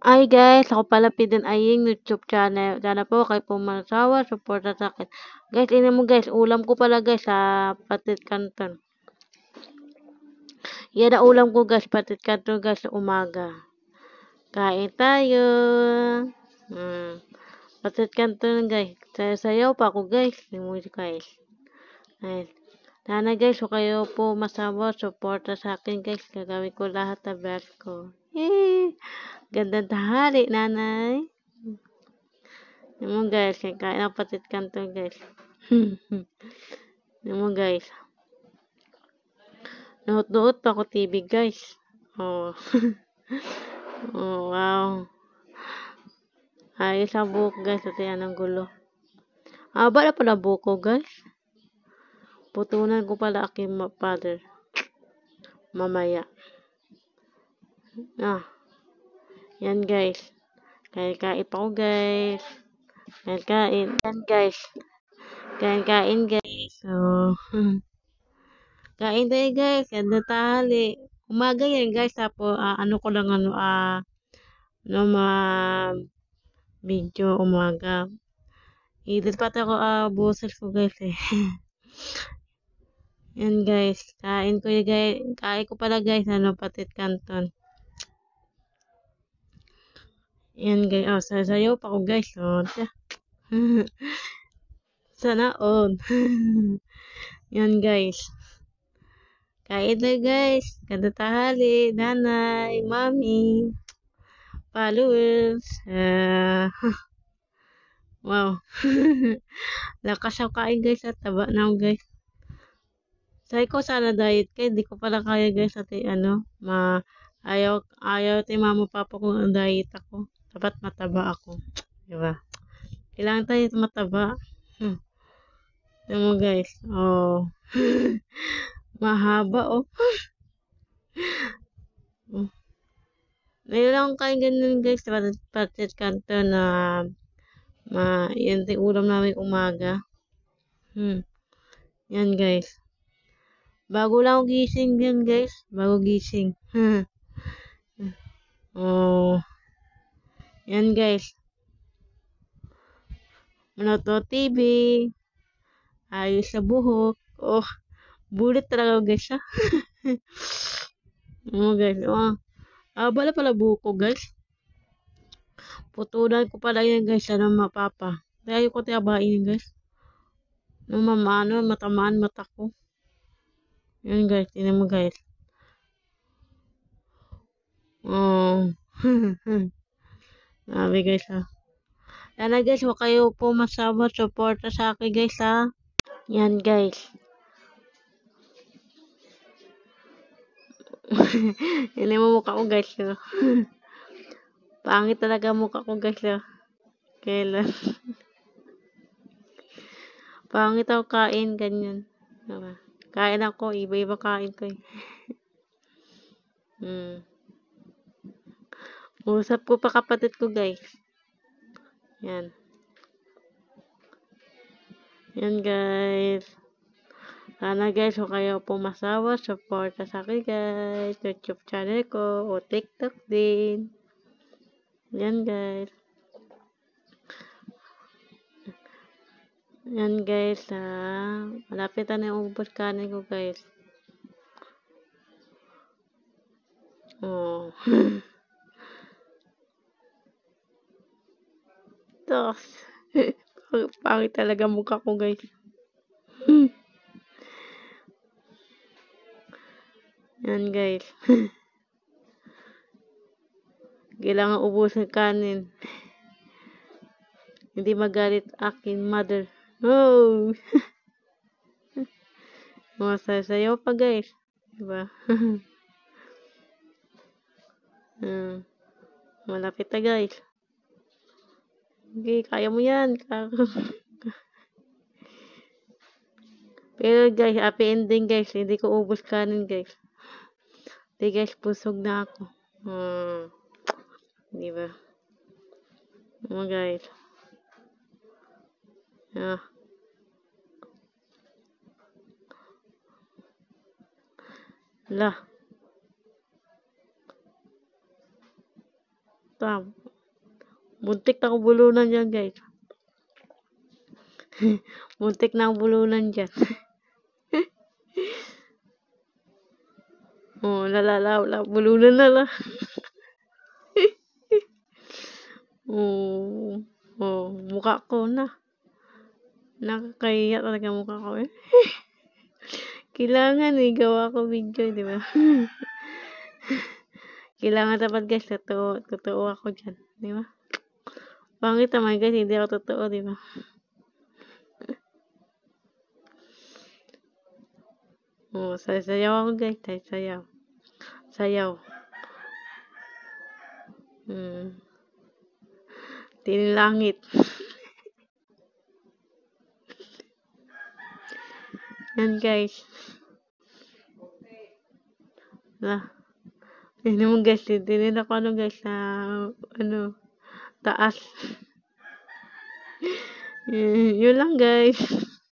Ay guys, ako pala Pidin Aying YouTube channel. Sana po kayo pumasawa, suporta sa akin. Guys, ini mo guys, ulam ko pala guys sa patit canton. Yan ang ulam ko guys, patit canton guys sa umaga. Kain tayo. Hmm. Patit canton guys. Sayaw pa ako guys. Yung guys. Ayun. Sana guys, so kayo po masawa, suporta sa akin guys. Gagawin ko lahat ng best ko. Yay! Gandang tahali, nanay. Yan mo guys, kain ang patit canton guys. Yan mo guys. Nuot-nuot pa ako TV guys. Oh. Oh, wow. Ayos ang buhok guys, at yan ang gulo. Haba na pala buhok ko guys. Putunan ko pala aking father. Mamaya. Ah. Yan guys. Kain-kain pa ko guys. Kain-kain. Yan guys. Kain-kain guys. So, kain tayo guys. Ganda tahali. Umaga yan guys. Tapos, ano ko lang video umaga. Edit pati ako, boses ko guys eh. Yan guys. Kain ko yung guys. Kain ko pala guys. Patit canton. Yan guys. Oh, sasayaw pa ko guys. Oh, sana on. Yan guys. Kain na guys. Ganda tahali. Nanay. Mami. Followers. Wow. Lakas ako kain guys. At taba na ako guys. Sabi ko sana diet ka. Hindi ko pala kaya guys. At ayaw mama papa ko ang diet ako. Dapat mataba ako. Diba? Kailangan tayo mataba. Alam mo guys. Oh. Mahaba oh. Ngayon lang kain ganun guys. Patit canton na yan yung ulam namin umaga. Yan guys. Bago lang ako gising yan guys. Bago gising. Oh. Yan guys. Manoto TV. Ayos sa buhok. Oh. Bulit talaga guys ha. Oh guys. Oh. Bala pala buhok ko guys. Putulan ko pala yan guys. Ano mapapa. Kaya ko tiyabain guys. Matamaan mata ko. Yan guys. Tingnan mo guys. Oh. Sabi guys ha. Sana guys, huwag kayo po masawa. Suporta sa akin guys ha. Yan guys. Yan yung mukha ko guys. Pangit talaga mukha ko guys. Kailan. Pangit ako kain. Ganyan. Diba? Kain ako. Iba-iba kain ko eh. Usap ko pa kapatid ko guys. Yan. Yan guys. Sana guys, huwag kayo pumasawa. Suporta sa akin guys. YouTube channel ko. O TikTok din. Yan guys. Yan guys. Malapit na yung ubos kanin ko guys. Oh. Tapos. Pangit talaga mukha ko guys. Yan guys. Kailangan ubusin kanin. Hindi magalit aking mother. Oh! Masasayaw pa guys. Diba? Malapit na guys. Okay, kaya mo yan. Pero guys, happy ending guys. Hindi ko ubos kanin guys. Hindi guys, pusog na ako. Diba? Guys. Lah. Tam. Muntik na akong bulunan dyan, guys. Muntik na akong bulunan dyan. Oh, bulunan na lang. Oh, oh, mukha ko na. Nakakahiya talaga mukha ko eh. Kailangan eh, gawa ko video, di ba? Kailangan dapat guys, totoo ako dyan, di ba? Pangit naman guys, hindi ako totoo, di ba? Oh, sayaw ako guys, sayaw. Sayaw. Tinilangit. Yan guys. Yan naman guys, tinin ako ano guys, sa taas. Yun lang guys.